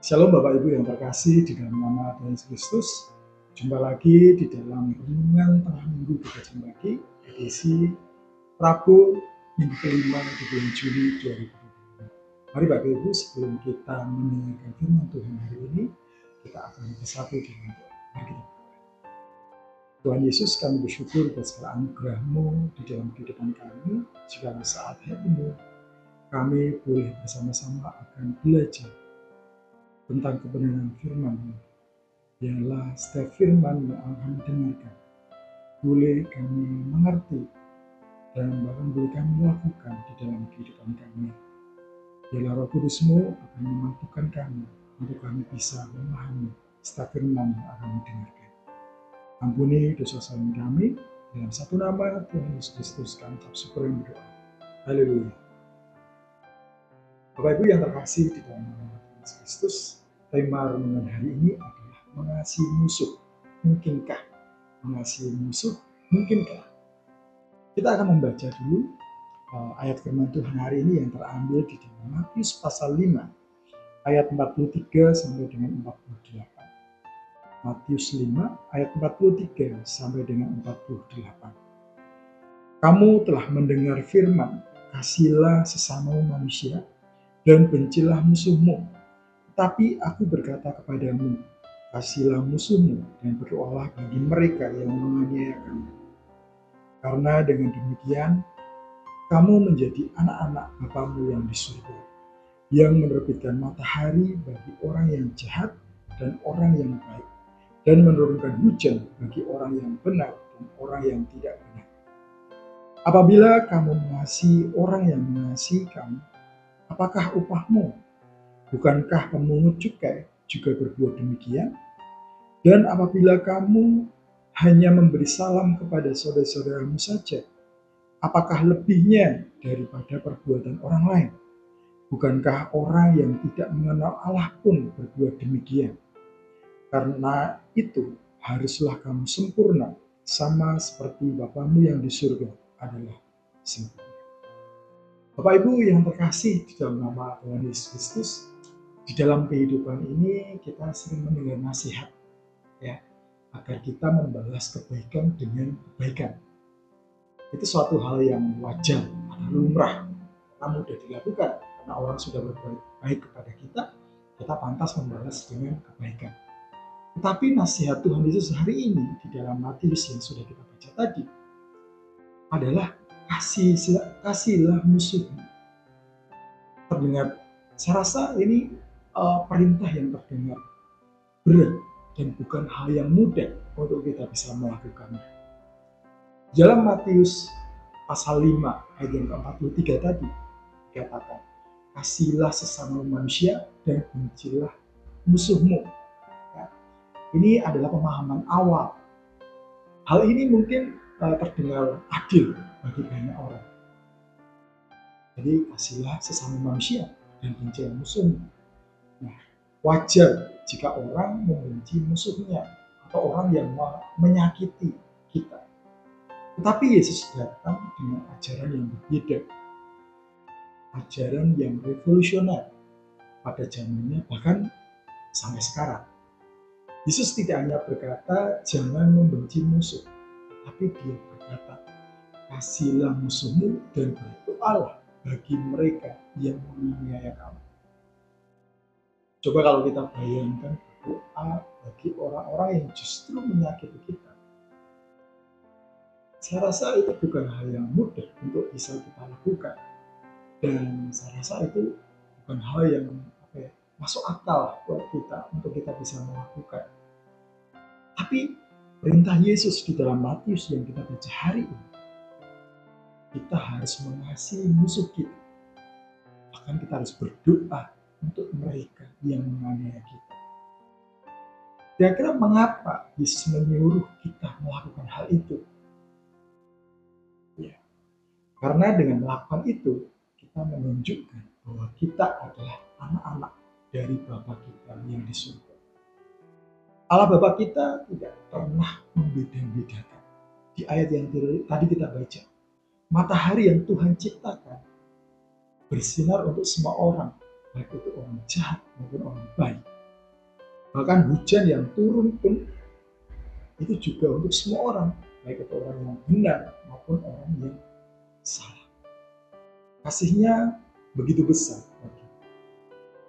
Shalom Bapak Ibu yang terkasih di dalam nama Tuhan Yesus Kristus. Jumpa lagi di dalam renungan tengah minggu Gereja Bagi edisi Rabu minggu kelima di bulan Juli 2025. Mari Bapak Ibu, sebelum kita mendengarkan firman Tuhan hari ini, kita akan bersatu dengan doa. Mari kita Tuhan Yesus, kami bersyukur atas segala anugerah-Mu di dalam kehidupan kami. Jika saat ini kami boleh bersama-sama akan belajar tentang kebenaran firman-Mu. Biarlah setiap firman yang akan dengarkan boleh kami mengerti dan bahkan boleh kami lakukan di dalam kehidupan kami. Biarlah Roh Kudus-Mu akan memampukan kami untuk kami bisa memahami setiap firman yang akan didengarkan. Ampuni dosa kesalahan kami, dalam satu nama Tuhan Yesus Kristus kami ucap syukur dan berdoa. Haleluya. Bapak Ibu yang terkasih di dalam nama Tuhan Yesus Kristus, tema renungan hari ini adalah mengasihi musuh. Mungkinkah mengasihi musuh? Mungkinkah? Kita akan membaca dulu ayat firman Tuhan hari ini yang terambil di dalam Matius pasal 5 ayat 43 sampai dengan 48. Matius 5 ayat 43 sampai dengan 48. Kamu telah mendengar firman, kasihilah sesama manusia dan bencilah musuhmu. Tapi aku berkata kepadamu, kasihilah musuhmu dan berdoalah bagi mereka yang menganiaya kamu. Karena dengan demikian, kamu menjadi anak-anak Bapamu yang di surga, yang menerbitkan matahari bagi orang yang jahat dan orang yang baik, dan menurunkan hujan bagi orang yang benar dan orang yang tidak benar. Apabila kamu mengasihi orang yang mengasihi kamu, apakah upahmu? Bukankah pemungut cukai juga berbuat demikian? Dan apabila kamu hanya memberi salam kepada saudara-saudaramu saja, apakah lebihnya daripada perbuatan orang lain? Bukankah orang yang tidak mengenal Allah pun berbuat demikian? Karena itu haruslah kamu sempurna, sama seperti Bapamu yang di surga adalah sempurna. Bapak Ibu yang terkasih di dalam nama Tuhan Yesus Kristus, di dalam kehidupan ini kita sering mendengar nasihat, ya, agar kita membalas kebaikan dengan kebaikan. Itu suatu hal yang wajar, lumrah, karena mudah dilakukan. Karena orang sudah berbuat baik kepada kita, kita pantas membalas dengan kebaikan. Tetapi nasihat Tuhan Yesus hari ini di dalam Matius yang sudah kita baca tadi adalah kasihilah musuhmu. Terdengar, saya rasa ini perintah yang terdengar berat dan bukan hal yang mudah untuk kita bisa melakukannya. Dalam Matius pasal 5 ayat yang ke-43 tadi dikatakan, kasihilah sesama manusia dan bencilah musuhmu. Ini adalah pemahaman awal. Hal ini mungkin terdengar adil bagi banyak orang. Jadi kasihilah sesama manusia dan bencilah musuhmu. Nah, wajar jika orang membenci musuhnya atau orang yang menyakiti kita. Tetapi Yesus datang dengan ajaran yang berbeda. Ajaran yang revolusioner pada zamannya, bahkan sampai sekarang. Yesus tidak hanya berkata, jangan membenci musuh, tapi dia berkata, kasihilah musuhmu dan berdoalah bagi mereka yang menganiaya kamu. Coba kalau kita bayangkan doa bagi orang-orang yang justru menyakiti kita. Saya rasa itu bukan hal yang mudah untuk bisa kita lakukan. Dan saya rasa itu bukan hal yang masuk akal buat kita untuk kita bisa melakukan. Tapi perintah Yesus di dalam Matius yang kita baca hari ini, kita harus mengasihi musuh kita. Bahkan kita harus berdoa untuk mereka yang menganiaya kita. Kira-kira mengapa Yesus menyuruh kita melakukan hal itu? Ya, karena dengan melakukan itu, kita menunjukkan bahwa kita adalah anak-anak dari Bapa kita yang di surga. Allah Bapa kita tidak pernah membeda-bedakan. Di ayat yang tadi kita baca, matahari yang Tuhan ciptakan bersinar untuk semua orang, baik itu orang jahat maupun orang baik. Bahkan hujan yang turun pun itu juga untuk semua orang, baik itu orang yang benar maupun orang yang salah. Kasihnya begitu besar.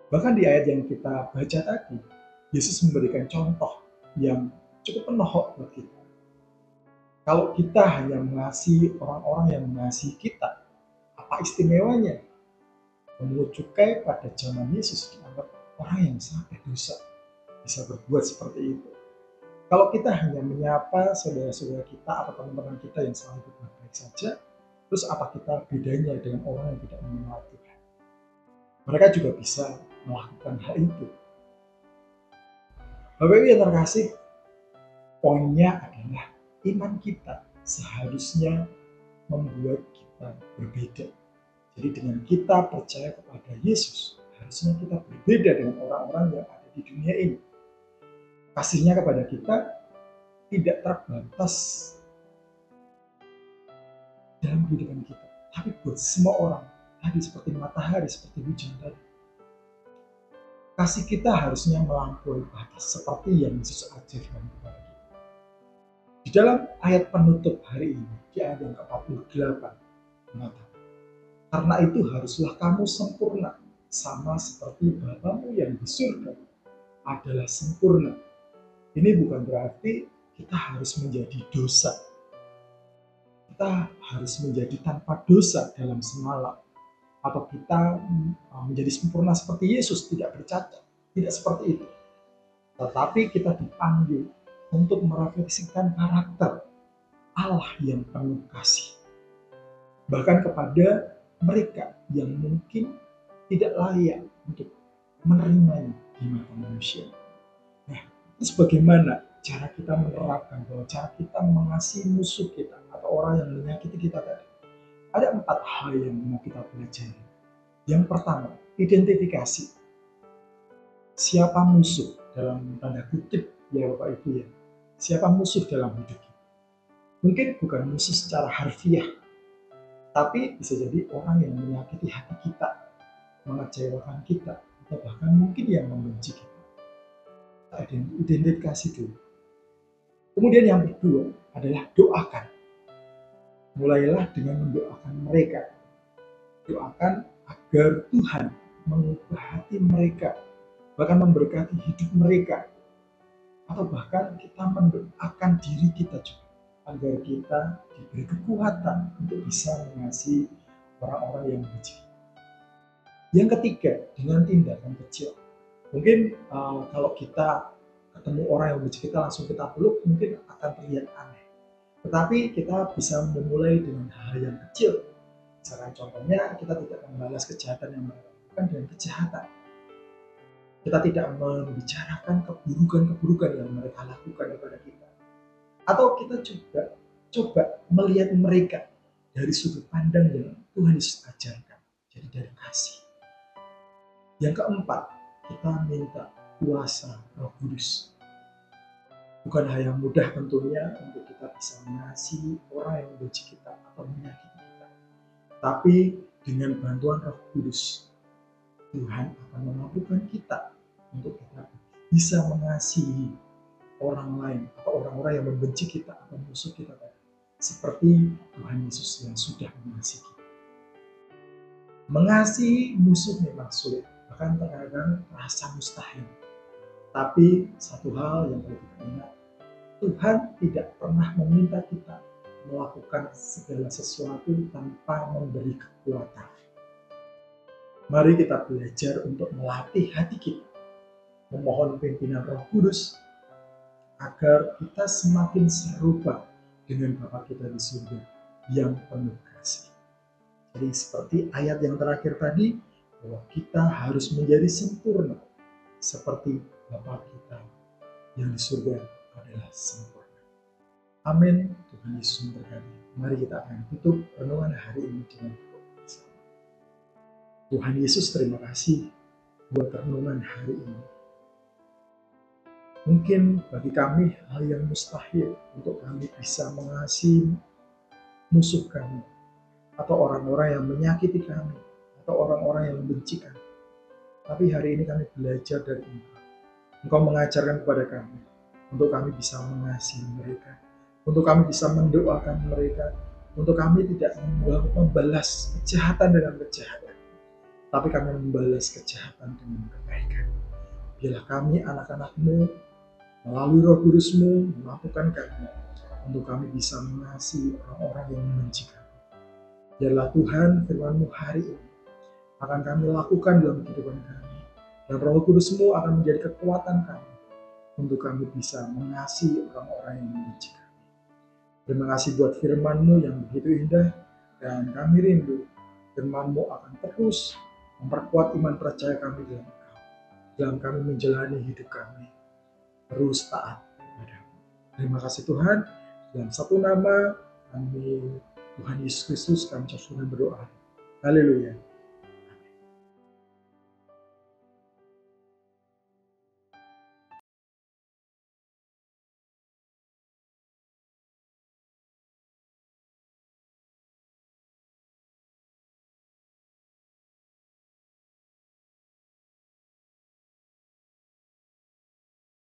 Bahkan di ayat yang kita baca tadi, Yesus memberikan contoh yang cukup menohok buat kita. Kalau kita hanya mengasihi orang-orang yang mengasihi kita, apa istimewanya? Memungut cukai pada zaman Yesus dianggap orang yang sangat berdosa, bisa berbuat seperti itu. Kalau kita hanya menyapa saudara-saudara kita atau teman-teman kita yang selalu berbuat baik saja, terus apa kita bedanya dengan orang yang tidak mengenal Tuhan? Mereka juga bisa melakukan hal itu. Bapak Ibu yang terkasih, poinnya adalah iman kita seharusnya membuat kita berbeda. Jadi dengan kita percaya kepada Yesus, harusnya kita berbeda dengan orang-orang yang ada di dunia ini. Kasihnya kepada kita tidak terbatas dalam kehidupan kita, tapi buat semua orang. Tadi seperti matahari, seperti hujan tadi. Kasih kita harusnya melampaui batas seperti yang Yesus ajarkan kepada kita. Di dalam ayat penutup hari ini, di ayat yang ke-48, mengatakan, karena itu haruslah kamu sempurna, sama seperti Bapamu yang di surga adalah sempurna. Ini bukan berarti kita harus menjadi dosa. Kita harus menjadi tanpa dosa dalam semalam. Atau kita menjadi sempurna seperti Yesus, tidak bercacat. Tidak seperti itu. Tetapi kita dipanggil untuk merefleksikan karakter Allah yang penuh kasih. Bahkan kepada mereka yang mungkin tidak layak untuk menerimanya di mata manusia. Nah, terus bagaimana cara kita menerapkan bahwa cara kita mengasihi musuh kita atau orang yang menyakiti kita tadi? Ada 4 hal yang mau kita pelajari. Yang pertama, identifikasi. Siapa musuh dalam tanda kutip ya Bapak Ibu ya. Siapa musuh dalam hidup kita? Mungkin bukan musuh secara harfiah, tapi bisa jadi orang yang menyakiti hati kita, mengecewakan kita, atau bahkan mungkin yang membenci kita. Kita identifikasi dulu. Kemudian yang kedua adalah doakan. Mulailah dengan mendoakan mereka. Doakan agar Tuhan mengubah hati mereka, bahkan memberkati hidup mereka. Atau bahkan kita mendoakan diri kita juga, agar kita diberi kekuatan untuk bisa mengasihi orang-orang yang membenci. Yang ketiga, dengan tindakan kecil. Mungkin kalau kita ketemu orang yang membenci kita langsung kita peluk, mungkin akan terlihat aneh. Tetapi kita bisa memulai dengan hal yang kecil. Misalkan contohnya, kita tidak membalas kejahatan yang mereka lakukan dengan kejahatan. Kita tidak membicarakan keburukan-keburukan yang mereka lakukan kepada kita. Atau kita juga coba melihat mereka dari sudut pandang yang Tuhan Yesus ajarkan. Jadi dari kasih. Yang keempat, kita minta kuasa Roh Kudus. Bukan hal yang mudah tentunya untuk kita bisa mengasihi orang yang membenci kita atau menyakiti kita. Tapi dengan bantuan Roh Kudus, Tuhan akan memampukan kita untuk kita bisa mengasihi orang lain atau orang-orang yang membenci kita atau musuh kita seperti Tuhan Yesus yang sudah mengasihi kita. Mengasihi musuh memang sulit, bahkan terkadang terasa mustahil. Tapi satu hal yang perlu kita ingat, Tuhan tidak pernah meminta kita melakukan segala sesuatu tanpa memberi kekuatan. Mari kita belajar untuk melatih hati kita, memohon pimpinan Roh Kudus agar kita semakin serupa dengan Bapa kita di surga yang penuh kasih. Jadi seperti ayat yang terakhir tadi, bahwa kita harus menjadi sempurna seperti Bapa kita yang di surga adalah sempurna. Amin. Tuhan Yesus memberkati. Mari kita akan tutup renungan hari ini dengan doa. Tuhan Yesus, terima kasih buat renungan hari ini. Mungkin bagi kami hal yang mustahil untuk kami bisa mengasihi musuh kami, atau orang-orang yang menyakiti kami, atau orang-orang yang membenci kami. Tapi hari ini kami belajar dari Engkau, Engkau mengajarkan kepada kami untuk kami bisa mengasihi mereka, untuk kami bisa mendoakan mereka, untuk kami tidak membalas kejahatan dengan kejahatan, tapi kami membalas kejahatan dengan kebaikan. Biarlah kami anak-anak-Mu melalui Roh Kudus-Mu melakukan kami, untuk kami bisa mengasihi orang-orang yang membenci kami. Biarlah Tuhan firman-Mu hari ini akan kami lakukan dalam kehidupan kami, dan Roh Kudus-Mu akan menjadi kekuatan kami untuk kami bisa mengasihi orang-orang yang membenci kami. Terima kasih buat firman-Mu yang begitu indah, dan kami rindu firman-Mu akan terus memperkuat iman percaya kami dalam kami menjalani hidup kami terus taat kepadamu. Terima kasih Tuhan, dalam satu nama kami Tuhan Yesus Kristus kami berdoa. Haleluya.